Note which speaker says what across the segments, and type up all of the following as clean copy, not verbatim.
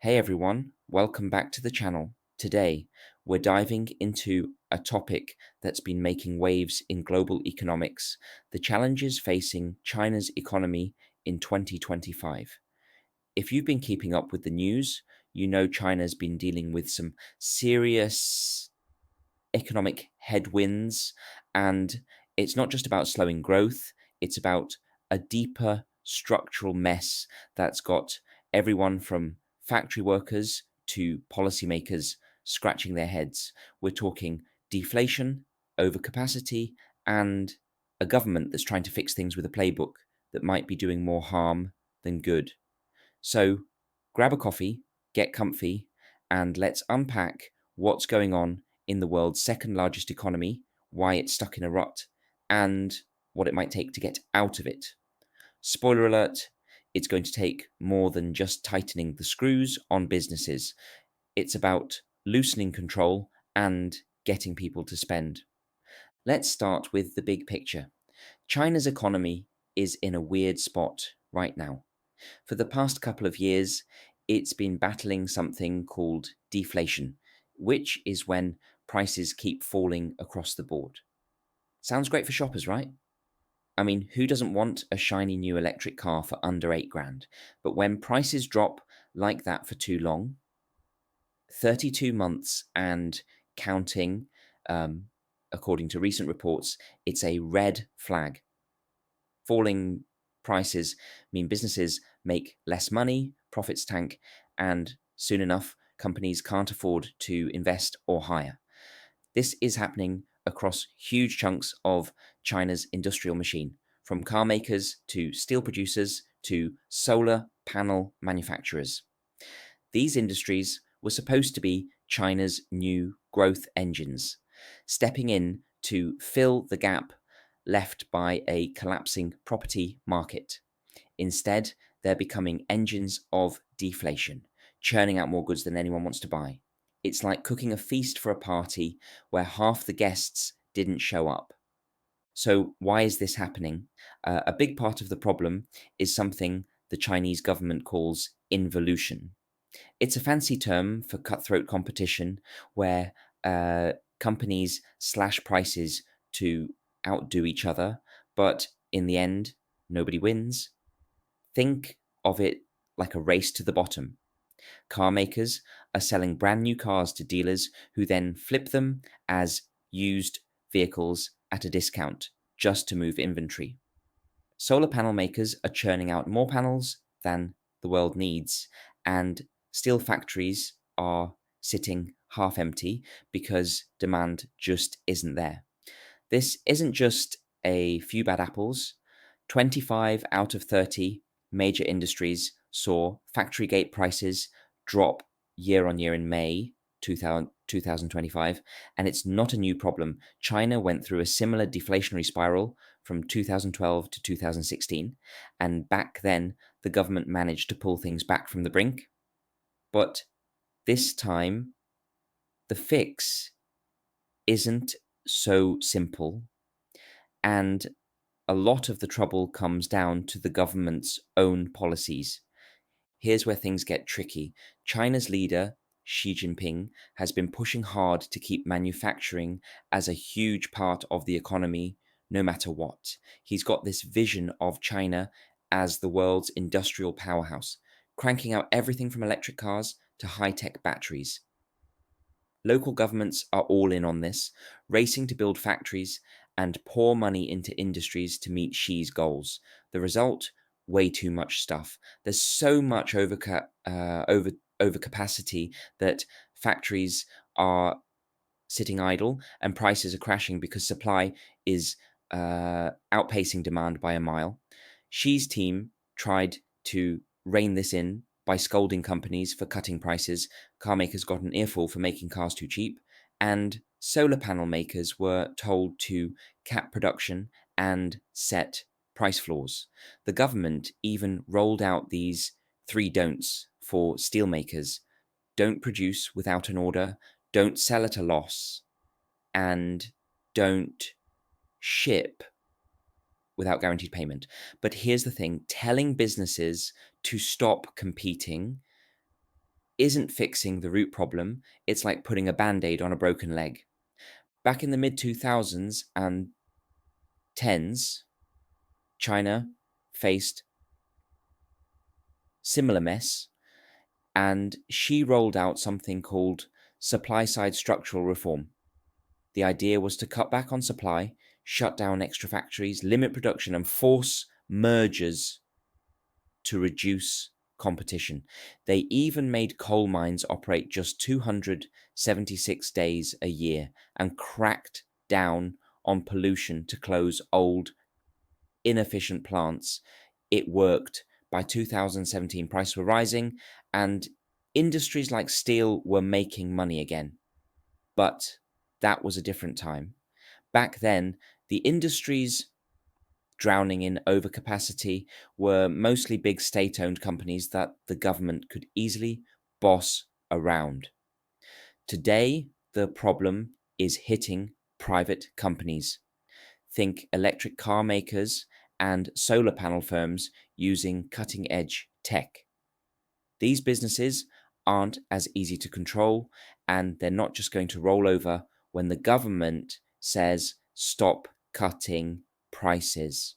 Speaker 1: Hey everyone, welcome back to the channel. Today, we're diving into a topic that's been making waves in global economics, the challenges facing China's economy in 2025. If you've been keeping up with the news, you know China's been dealing with some serious economic headwinds, and it's not just about slowing growth, it's about a deeper structural mess that's got everyone from factory workers to policymakers scratching their heads. We're talking deflation, overcapacity, and a government that's trying to fix things with a playbook that might be doing more harm than good. So grab a coffee, get comfy, and let's unpack what's going on in the world's second largest economy, why it's stuck in a rut, and what it might take to get out of it. Spoiler alert, it's going to take more than just tightening the screws on businesses. It's about loosening control and getting people to spend. Let's start with the big picture. China's economy is in a weird spot right now. For the past couple of years, it's been battling something called deflation, which is when prices keep falling across the board. Sounds great for shoppers, right? I mean, who doesn't want a shiny new electric car for under 8 grand? But when prices drop like that for too long, 32 months and counting, um, according to recent reports, it's a red flag. Falling prices mean businesses make less money, profits tank, and soon enough, companies can't afford to invest or hire. This is happening across huge chunks of China's industrial machine, from car makers to steel producers to solar panel manufacturers. These industries were supposed to be China's new growth engines, stepping in to fill the gap left by a collapsing property market. Instead, they're becoming engines of deflation, churning out more goods than anyone wants to buy. It's like cooking a feast for a party where half the guests didn't show up. So, why is this happening? A big part of the problem is something the Chinese government calls involution. It's a fancy term for cutthroat competition where companies slash prices to outdo each other, but in the end, nobody wins. Think of it like a race to the bottom. Car makers are selling brand new cars to dealers who then flip them as used vehicles at a discount just to move inventory. Solar panel makers are churning out more panels than the world needs, and steel factories are sitting half empty because demand just isn't there. This isn't just a few bad apples. 25 out of 30 major industries saw factory gate prices drop year on year in May 2025, and it's not a new problem. China went through a similar deflationary spiral from 2012 to 2016, and back then the government managed to pull things back from the brink. But this time, the fix isn't so simple, and a lot of the trouble comes down to the government's own policies. Here's where things get tricky. China's leader, Xi Jinping, has been pushing hard to keep manufacturing as a huge part of the economy, no matter what. He's got this vision of China as the world's industrial powerhouse, cranking out everything from electric cars to high tech batteries. Local governments are all in on this, racing to build factories and pour money into industries to meet Xi's goals. The result? Way too much stuff. There's so much overcapacity that factories are sitting idle and prices are crashing because supply is outpacing demand by a mile. Xi's team tried to rein this in by scolding companies for cutting prices. Car makers got an earful for making cars too cheap, and solar panel makers were told to cap production and set price floors. The government even rolled out these three don'ts for steelmakers: don't produce without an order, don't sell at a loss, and don't ship without guaranteed payment. But here's the thing: telling businesses to stop competing isn't fixing the root problem, it's like putting a band-aid on a broken leg. Back in the mid 2000s and 10s, China faced similar mess, and she rolled out something called supply side structural reform. The idea was to cut back on supply, shut down extra factories, limit production, and force mergers to reduce competition. They even made coal mines operate just 276 days a year and cracked down on pollution to close old, inefficient plants. It worked. By 2017, prices were rising and industries like steel were making money again. But that was a different time. Back then, the industries drowning in overcapacity were mostly big state-owned companies that the government could easily boss around. Today, the problem is hitting private companies. Think electric car makers and solar panel firms using cutting-edge tech. These businesses aren't as easy to control, and they're not just going to roll over when the government says stop cutting prices.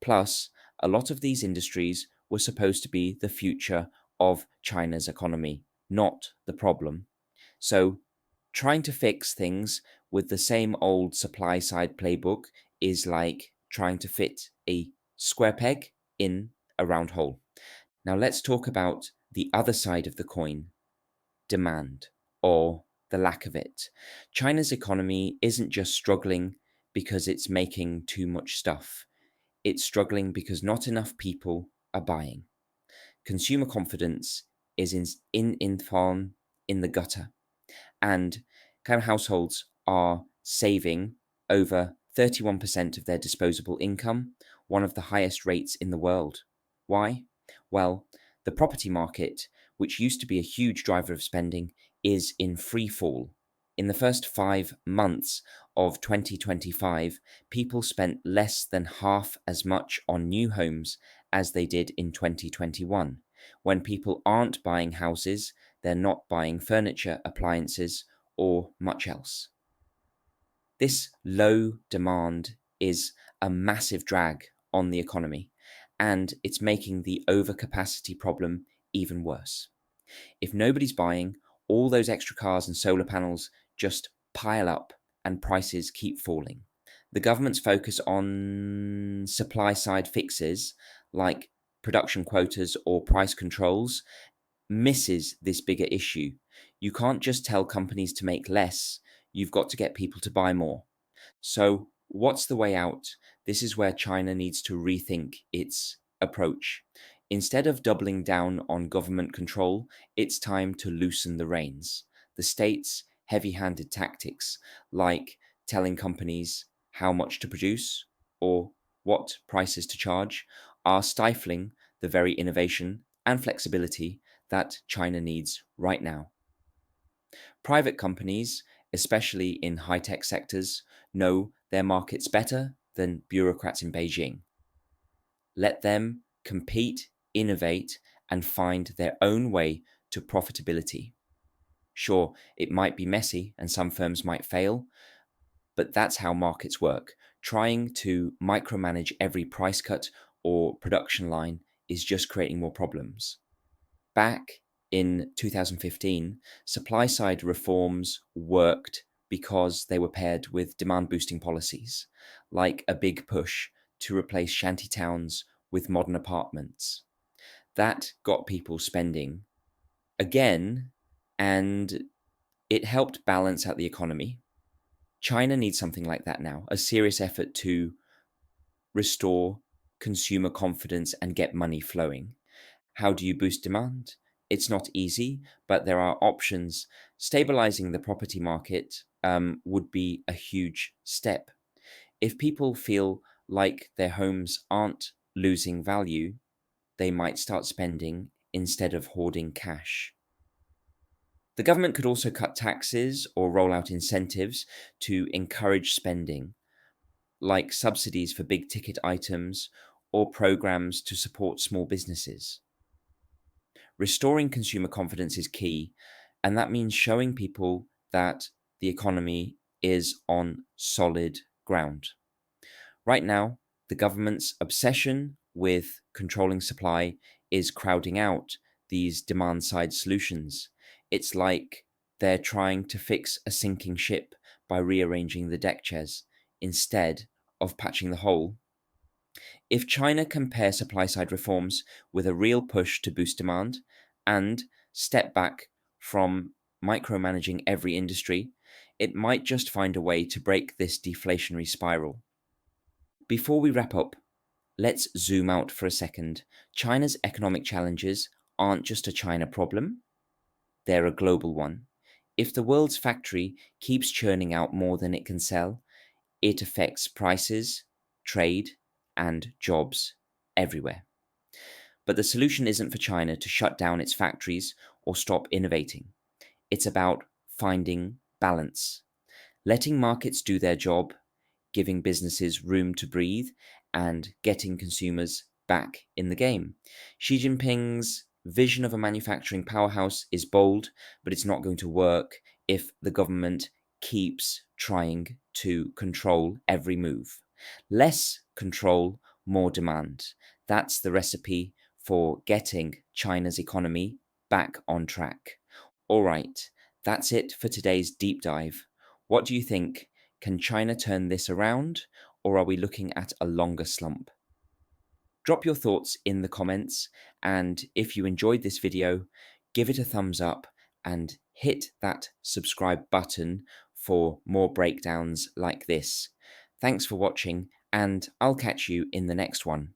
Speaker 1: Plus, a lot of these industries were supposed to be the future of China's economy, not the problem. So, trying to fix things with the same old supply side playbook is like trying to fit a square peg in a round hole. Now, let's talk about the other side of the coin, demand, or the lack of it. China's economy isn't just struggling because it's making too much stuff. It's struggling because not enough people are buying. Consumer confidence is in the gutter, and kind of households are saving over 31% of their disposable income, one of the highest rates in the world. Why? Well, the property market, which used to be a huge driver of spending, is in free fall. In the first 5 months of 2025, people spent less than half as much on new homes as they did in 2021. When people aren't buying houses, they're not buying furniture, appliances, or much else. This low demand is a massive drag on the economy, and it's making the overcapacity problem even worse. If nobody's buying, all those extra cars and solar panels just pile up and prices keep falling. The government's focus on supply side fixes like production quotas or price controls misses this bigger issue. You can't just tell companies to make less, you've got to get people to buy more. So, what's the way out? This is where China needs to rethink its approach. Instead of doubling down on government control, it's time to loosen the reins. The state's heavy handed tactics, like telling companies how much to produce or what prices to charge, are stifling the very innovation and flexibility that China needs right now. Private companies, especially in high tech sectors, know their markets better than bureaucrats in Beijing. Let them compete, innovate, and find their own way to profitability. Sure, it might be messy and some firms might fail, but that's how markets work. Trying to micromanage every price cut or production line is just creating more problems. Back in 2015, supply side reforms worked because they were paired with demand boosting policies, like a big push to replace shanty towns with modern apartments. That got people spending again, and it helped balance out the economy. China needs something like that now, a serious effort to restore consumer confidence and get money flowing. How do you boost demand? It's not easy, but there are options. Stabilizing the property market would be a huge step. If people feel like their homes aren't losing value, they might start spending instead of hoarding cash. The government could also cut taxes or roll out incentives to encourage spending, like subsidies for big ticket items or programs to support small businesses. Restoring consumer confidence is key, and that means showing people that the economy is on solid ground. Right now, the government's obsession with controlling supply is crowding out these demand side solutions. It's like they're trying to fix a sinking ship by rearranging the deck chairs instead of patching the hole. If China can pair supply side reforms with a real push to boost demand and step back from micromanaging every industry, it might just find a way to break this deflationary spiral. Before we wrap up, let's zoom out for a second. China's economic challenges aren't just a China problem, they're a global one. If the world's factory keeps churning out more than it can sell, it affects prices, trade, and jobs everywhere. But the solution isn't for China to shut down its factories or stop innovating. It's about finding balance, letting markets do their job, giving businesses room to breathe, and getting consumers back in the game. Xi Jinping's vision of a manufacturing powerhouse is bold, but it's not going to work if the government keeps trying to control every move. Less control, more demand. That's the recipe for getting China's economy back on track. All right, that's it for today's deep dive. What do you think? Can China turn this around, or are we looking at a longer slump? Drop your thoughts in the comments, and if you enjoyed this video, give it a thumbs up and hit that subscribe button for more breakdowns like this. Thanks for watching, and I'll catch you in the next one.